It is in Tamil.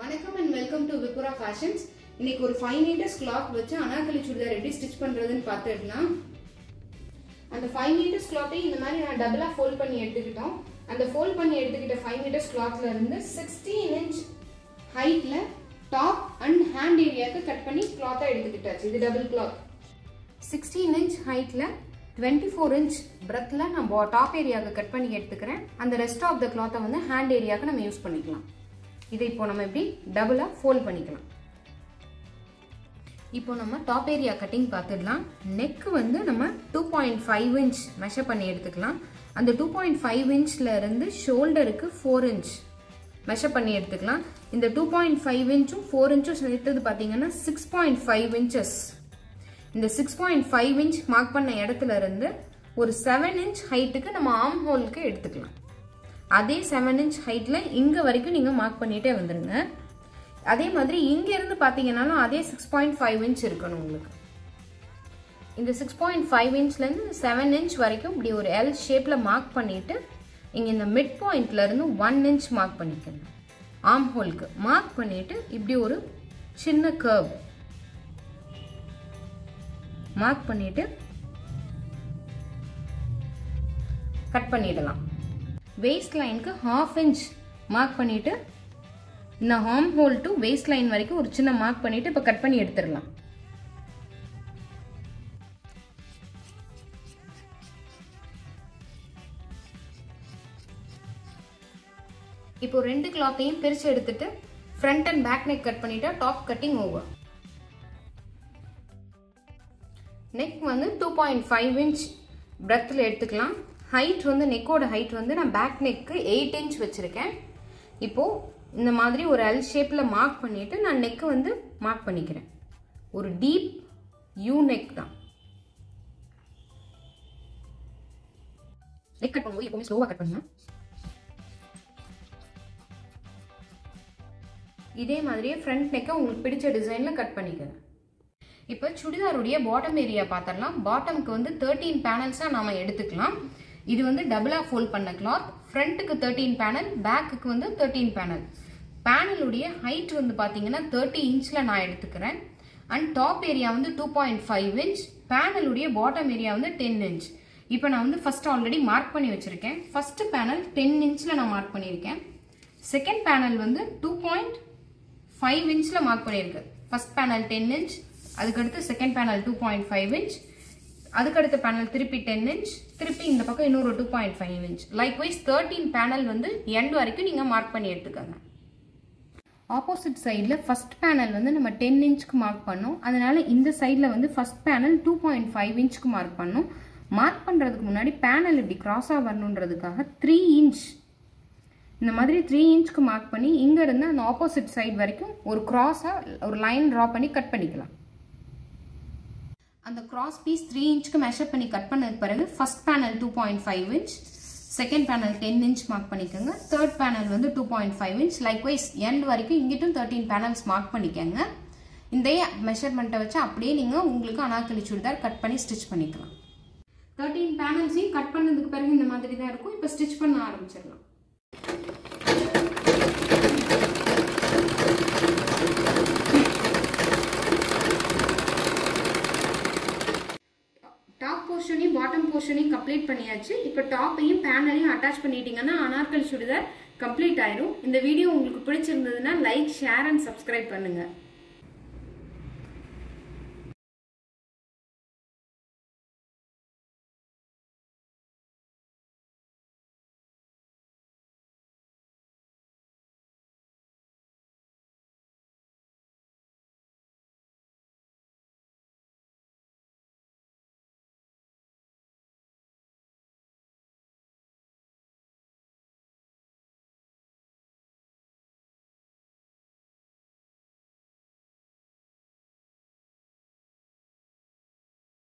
வணக்கம் and welcome to Vipura Fashions. இன்னைக்கு ஒரு 5 meters cloth வச்சு அனார்கலி சுடிதார் எப்படி ஸ்டிட்ச் பண்றதுன்னு பார்த்துடலாம். அந்த 5 meters cloth இந்த மாதிரி நான் டபுளா ஃபோல்ட் பண்ணி எடுத்துக்கிட்டோம். அந்த ஃபோல்ட் பண்ணி எடுத்துக்கிட்ட 5 meters clothல இருந்து 16 inch ஹைட்ல டாப் அண்ட் ஹேண்ட் ஏரியாக்கு கட் பண்ணி cloth எடுத்துக்கிட்டாச்சு. இது டபுள் cloth. 16 inch ஹைட்ல 24 inch breadthல நான் டாப் ஏரியாக்கு கட் பண்ணி எடுத்துக்கிறேன். அந்த ரெஸ்ட் ஆஃப் தி cloth வந்து ஹேண்ட் ஏரியாக்கு நம்ம யூஸ் பண்ணிக்கலாம். இதை இப்போ நம்ம எப்படி டபுளா ஃபோல்ட் பண்ணிக்கலாம். இப்போ நம்ம டாப் ஏரியா கட்டிங் பார்த்துடலாம். நெக் வந்து நம்ம 2.5 inch மெஷர் பண்ணி எடுத்துக்கலாம். அந்த 2.5 inchல இருந்து ஷோல்டருக்கு 4 inch மெஷர் பண்ணி எடுத்துக்கலாம். இந்த 2.5 inchும் 4 inchும் சேர்த்தது பார்த்தீங்கன்னா 6.5 inches. இந்த 6.5 inch மார்க் பண்ண இடத்துல இருந்து ஒரு 7 inch ஹைட்டுக்கு நம்ம ஆர்ம் ஹோலுக்கு எடுத்துக்கலாம். அதே 7 inch ஹைட்ல இங்க வரைக்கும் நீங்க மார்க் பண்ணிட்டே வந்துருங்க. அதே மாதிரி இங்க இருந்து பாத்தீங்கன்னாலும் அதே 6.5 inch இருக்கணும் உங்களுக்கு. இந்த 6.5 inchல இருந்து 7 inch வரைக்கும் இப்படி ஒரு L ஷேப்ல மார்க் பண்ணிட்டு இங்க இந்த மிட் பாயிண்ட்ல இருந்து 1 inch மார்க் பண்ணிக்கணும். ஆர்ம் ஹோலுக்கு மார்க் பண்ணிட்டு இப்படி ஒரு சின்ன கர்வ் மார்க் பண்ணிட்டு கட் பண்ணிடலாம். waist lineக்கு 1/2 inch மார்க் பண்ணிட்டு இந்த arm whole to waist line வரைக்கும் ஒரு சின்ன மார்க் பண்ணிட்டு இப்ப கட் பண்ணி எடுத்துடலாம். இப்போ ரெண்டு கிளாத்தையும் பிரிச்சு எடுத்துட்டு front and back neck cut பண்ணிட்டா டாப் கட்டிங் ஓவர். நெக் வந்து 2.5 inch breadthல எடுத்துக்கலாம். ஹைட் வந்து நெக்கோட ஹைட் வந்து நான் பேக் நெக்கு 8 inch வச்சிருக்கேன். இப்போ இந்த மாதிரி ஒரு L ஷேப்ல மார்க் பண்ணிட்டு நான் நெக் வந்து மார்க் பண்ணிக்கிறேன். ஒரு டீப் யூ நெக் தான். நெக் கட் பண்ணும்போது எப்பவுமே ஸ்லோவா கட் பண்ணணும். இதே மாதிரியே ஃப்ரண்ட் நெக்கை உங்களுக்கு பிடிச்ச டிசைன்ல கட் பண்ணிக்கிறேன். இப்போ சுடிதாருடைய பாட்டம் ஏரியா பார்த்தரலாம். பாட்டம்க்கு வந்து 13 பேனல்ஸா நாம எடுத்துக்கலாம். இது வந்து டபுளா ஃபோல்ட் பண்ண கிளாத். ஃப்ரண்ட்டுக்கு 13 பேனல், பேக்குக்கு வந்து 13 பேனல். பேனலுடைய ஹைட் வந்து பாத்தீங்கன்னா 30 inchல நான் எடுத்துக்கிறேன். அண்ட் டாப் ஏரியா வந்து 2.5 inch. பேனலுடைய பாட்டம் ஏரியா வந்து 10 inch. இப்போ நான் வந்து ஃபர்ஸ்ட் ஆல்ரெடி மார்க் பண்ணி வச்சிருக்கேன். ஃபர்ஸ்ட் பேனல் 10 inchல நான் மார்க் பண்ணியிருக்கேன். செகண்ட் பேனல் வந்து 2.5 inchல மார்க் பண்ணியிருக்கேன். ஃபர்ஸ்ட் பேனல் 10 inch, அதுக்கடுத்து செகண்ட் பேனல் 2.5 inch, அதுக்கடுத்த பேனல் திருப்பி 10 inch, திருப்பி இந்த பக்கம் இன்னொரு 2.5 inch. லைக்வைஸ் 13 பேனல் வந்து எண்ட் வரைக்கும் நீங்க மார்க் பண்ணி எடுத்துக்கோங்க. ஆப்போசிட் சைடில் ஃபர்ஸ்ட் பேனல் வந்து நம்ம 10 inchக்கு மார்க் பண்ணோம். அதனால இந்த சைடில் வந்து ஃபர்ஸ்ட் பேனல் 2.5 inchக்கு மார்க் பண்ணோம். மார்க் பண்ணுறதுக்கு முன்னாடி பேனல் இப்படி கிராஸாக வரணுன்றதுக்காக 3 inch இந்த மாதிரி 3 inchக்கு மார்க் பண்ணி இங்க இருந்து அந்த ஆப்போசிட் சைடு வரைக்கும் ஒரு கிராஸாக ஒரு லைன் ட்ரா பண்ணி கட் பண்ணிக்கலாம். அந்த கிராஸ் பீஸ் 3 inchக்கு மெஷர் பண்ணி கட் பண்ணதுக்கு பிறகு first panel 2.5 inch, second panel 10 inch mark பண்ணிக்கோங்க. தேர்ட் பேனல் வந்து 2.5 inch. லைக்வைஸ் எண்ட் வரைக்கும் இங்கிட்டும் 13 பேனல்ஸ் மார்க் பண்ணிக்கோங்க. இந்த மெஷர்மெண்ட்டை வச்சு அப்படியே நீங்கள் உங்களுக்கு அனார்கலி சுடிதார் கட் பண்ணி ஸ்டிச் பண்ணிக்கலாம். 13 பேனல்ஸையும் கட் பண்ணதுக்கு பிறகு இந்த மாதிரி தான் இருக்கும். இப்போ ஸ்டிச் பண்ண ஆரம்பிச்சிடலாம். டாப் போர்ஷனையும் பாட்டம் போர்ஷனையும் கம்ப்ளீட் பண்ணியாச்சு. இப்போ டாப்பையும் பேனலையும் அட்டாச் பண்ணிட்டீங்கன்னா அனார்கலி சுடிதார் கம்ப்ளீட் ஆயிடும். இந்த வீடியோ உங்களுக்கு பிடிச்சிருந்ததுன்னா லைக், ஷேர் அண்ட் சப்ஸ்கிரைப் பண்ணுங்க.